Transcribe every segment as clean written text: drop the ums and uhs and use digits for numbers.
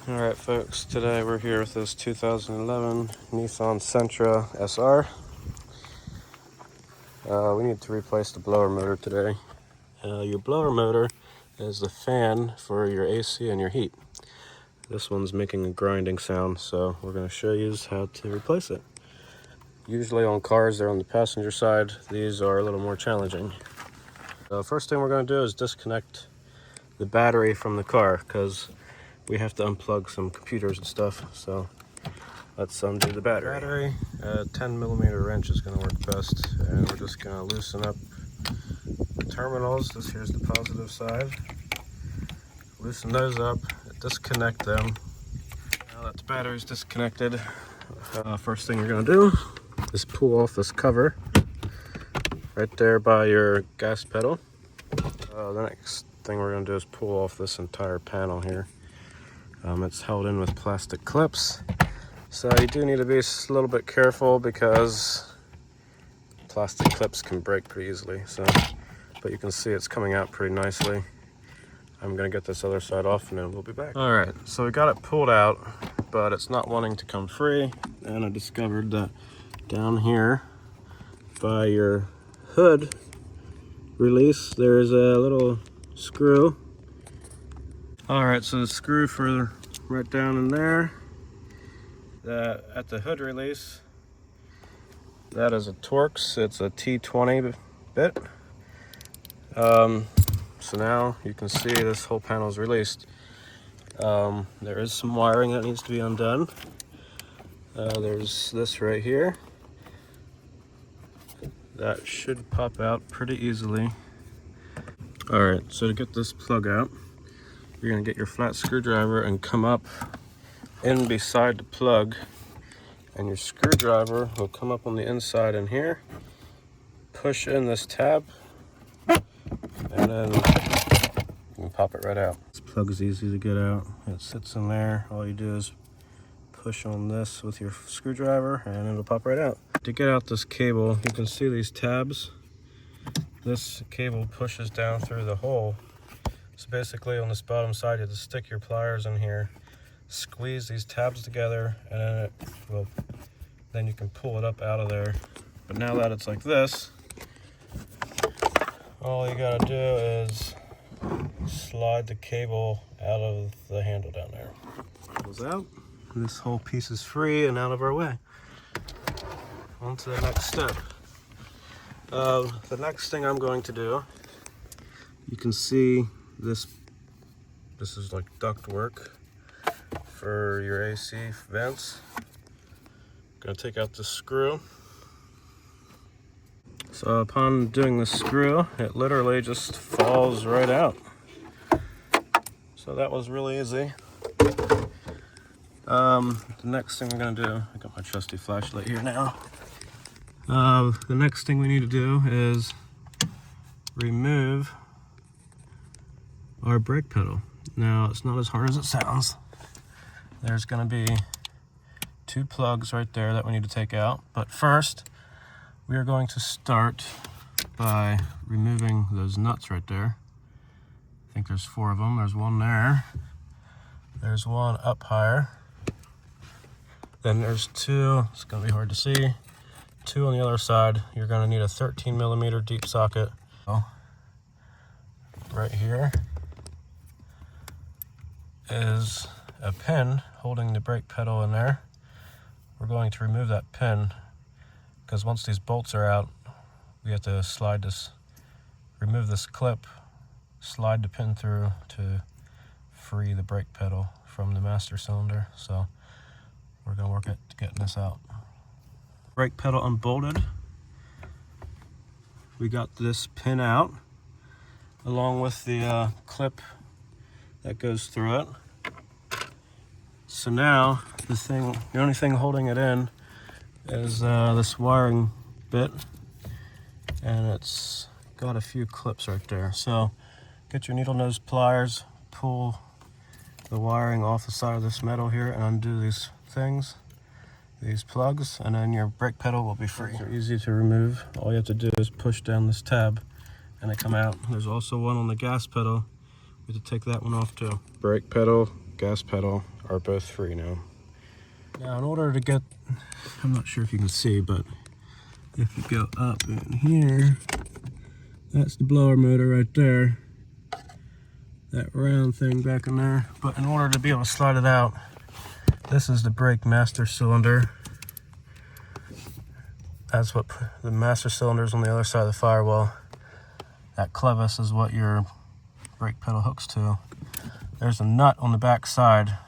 Alright folks, today we're here with this 2011 Nissan Sentra SR. We need to replace the blower motor today. Your blower motor is the fan for your AC and your heat. This one's making a grinding sound, so we're going to show you how to replace it. Usually on cars, they're on the passenger side. These are a little more challenging. The first thing we're going to do is disconnect the battery from the car, because we have to unplug some computers and stuff. So let's undo the battery. A 10mm wrench is going to work best, and we're just going to loosen up the terminals. This here's the positive side. Loosen those up, disconnect them. Now that the battery's disconnected, first thing you're going to do is pull off this cover right there by your gas pedal. The next thing we're going to do is pull off this entire panel here. It's held in with plastic clips, so you do need to be a little bit careful because plastic clips can break pretty easily. But you can see it's coming out pretty nicely. I'm gonna get this other side off and then we'll be back. All right, so we got it pulled out, but it's not wanting to come free. And I discovered that down here by your hood release, there's a little screw. All right, so the screw for right down in there, at the hood release, that is a Torx. It's a T20 bit. So now you can see this whole panel is released. There is some wiring that needs to be undone. There's this right here. That should pop out pretty easily. All right, so to get this plug out, you're gonna get your flat screwdriver and come up in beside the plug, and your screwdriver will come up on the inside in here, push in this tab, and then you can pop it right out. This plug is easy to get out. It sits in there. All you do is push on this with your screwdriver and it'll pop right out. To get out this cable, you can see these tabs. This cable pushes down through the hole. So basically on this bottom side, you have to stick your pliers in here, squeeze these tabs together, and then you can pull it up out of there. But now that it's like this, all you gotta do is slide the cable out of the handle down there. Goes out. This whole piece is free and out of our way. On to the next step. The next thing I'm going to do, you can see this is like duct work for your AC vents. I'm gonna take out the screw. So upon doing the screw, it literally just falls right out. So that was really easy. The next thing we're gonna do, I got my trusty flashlight here now. The next thing we need to do is remove our brake pedal. Now, it's not as hard as it sounds. There's gonna be two plugs right there that we need to take out. But first, we are going to start by removing those nuts right there. I think there's 4 of them. There's one there. There's one up higher. Then there's 2, it's gonna be hard to see. 2 on the other side. You're gonna need a 13mm deep socket. Right here is a pin holding the brake pedal in there. We're going to remove that pin because once these bolts are out, we have to remove this clip, slide the pin through to free the brake pedal from the master cylinder. So we're gonna work at getting this out. Brake pedal unbolted. We got this pin out along with the clip that goes through it. So now the only thing holding it in is this wiring bit, and it's got a few clips right there. So get your needle nose pliers, pull the wiring off the side of this metal here and undo these things, these plugs, and then your brake pedal will be free. They're easy to remove. All you have to do is push down this tab and they come out. There's also one on the gas pedal. We have to take that one off too. Brake pedal gas pedal are both free now. Now in order to get, I'm not sure if you can see, but if you go up in here, that's the blower motor right there. That round thing back in there. But in order to be able to slide it out, this is the brake master cylinder. That's what the master cylinder is on the other side of the firewall. That clevis is what your brake pedal hooks to. There's a nut on the back side.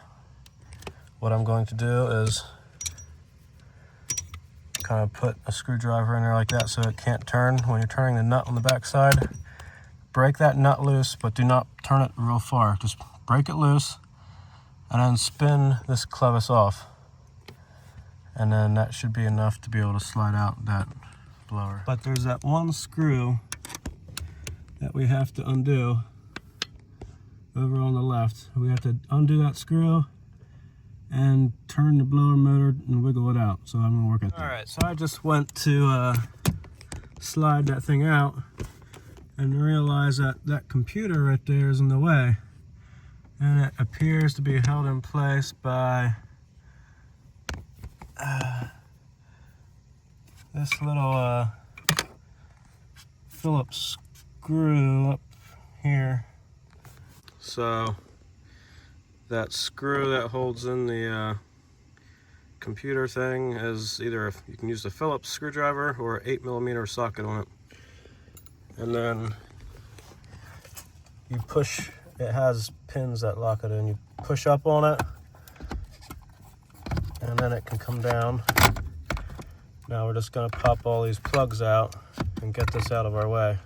What I'm going to do is kind of put a screwdriver in there like that so it can't turn when you're turning the nut on the back side. Break that nut loose, but do not turn it real far. Just break it loose and then spin this clevis off. And then that should be enough to be able to slide out that blower. But there's that one screw that we have to undo over on the left. We have to undo that screw and turn the blower motor and wiggle it out. So I'm gonna work at that. All right, so I just went to slide that thing out and realized that that computer right there is in the way. And it appears to be held in place by this little Phillips screw up here. So that screw that holds in the computer thing is either, you can use the Phillips screwdriver or an 8mm socket on it. And then you push, it has pins that lock it in. You push up on it and then it can come down. Now we're just gonna pop all these plugs out and get this out of our way.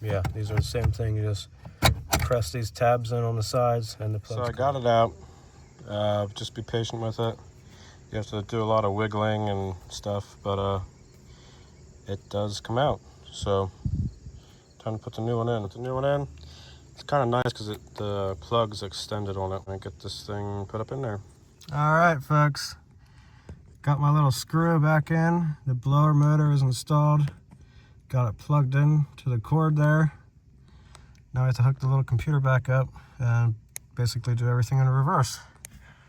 Yeah, these are the same thing. You just press these tabs in on the sides and the plugs. So I got it out. Just be patient with it. You have to do a lot of wiggling and stuff, but it does come out. So time to put the new one in. Put the new one in. It's kind of nice because the plug's extended on it. And get this thing put up in there. All right, folks. Got my little screw back in. The blower motor is installed. Got it plugged in to the cord there. Now I have to hook the little computer back up and basically do everything in reverse.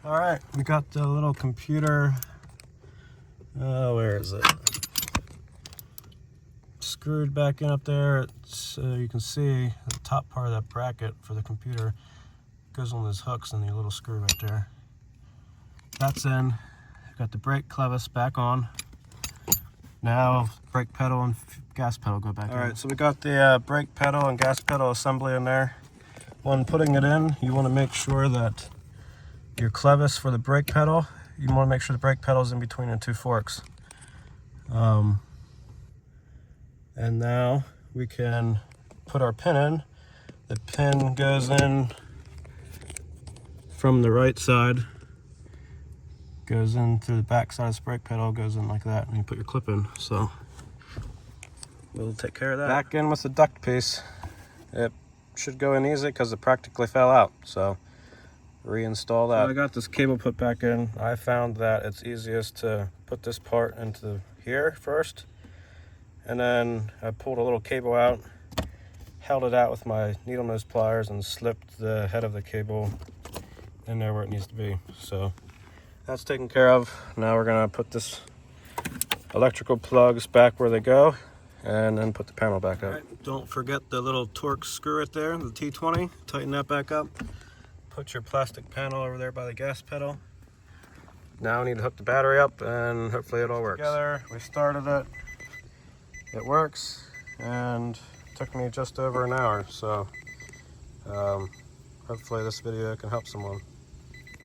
All right, we got the little computer. Where is it? Screwed back in up there. It's, you can see the top part of that bracket for the computer goes on those hooks and the little screw right there. That's in. Got the brake clevis back on. Now brake pedal and gas pedal go back in. All right, so we got the brake pedal and gas pedal assembly in there. When putting it in, you want to make sure that your clevis for the brake pedal, you want to make sure the brake pedal is in between the two forks. And now we can put our pin in. The pin goes in from the right side, goes in through the back side of the brake pedal, goes in like that, and you put your clip in. So we'll take care of that. Back in with the duct piece. It should go in easy because it practically fell out. So reinstall that. So I got this cable put back in. I found that it's easiest to put this part into here first, and then I pulled a little cable out, held it out with my needle nose pliers, and slipped the head of the cable in there where it needs to be. So that's taken care of. Now we're gonna put this electrical plugs back where they go and then put the panel back up. Right, don't forget the little Torx screw right there, the T20. Tighten that back up. Put your plastic panel over there by the gas pedal. Now we need to hook the battery up and hopefully it all works. Together, we started it. It works, and it took me just over an hour. So hopefully this video can help someone.